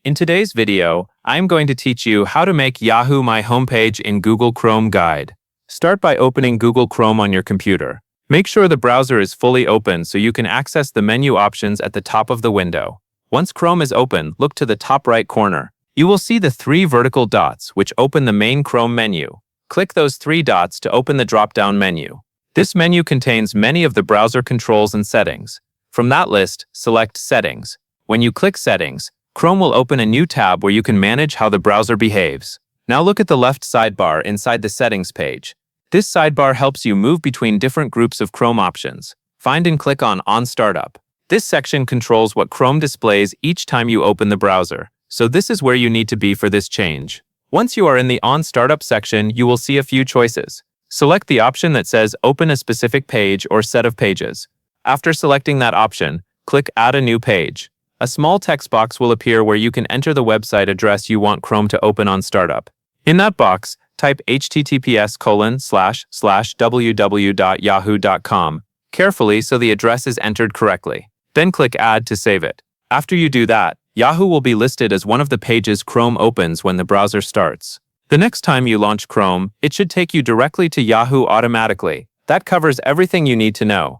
In today's video, I'm going to teach you how to make Yahoo My Homepage in Google Chrome Guide. Start by opening Google Chrome on your computer. Make sure the browser is fully open so you can access the menu options at the top of the window. Once Chrome is open, look to the top right corner. You will see the 3 vertical dots which open the main Chrome menu. Click those 3 dots to open the drop-down menu. This menu contains many of the browser controls and settings. From that list, select Settings. When you click Settings, Chrome will open a new tab where you can manage how the browser behaves. Now look at the left sidebar inside the Settings page. This sidebar helps you move between different groups of Chrome options. Find and click on Startup. This section controls what Chrome displays each time you open the browser, so this is where you need to be for this change. Once you are in the On Startup section, you will see a few choices. Select the option that says Open a specific page or set of pages. After selecting that option, click Add a new page. A small text box will appear where you can enter the website address you want Chrome to open on startup. In that box, type https://www.yahoo.com carefully so the address is entered correctly. Then click Add to save it. After you do that, Yahoo will be listed as one of the pages Chrome opens when the browser starts. The next time you launch Chrome, it should take you directly to Yahoo automatically. That covers everything you need to know.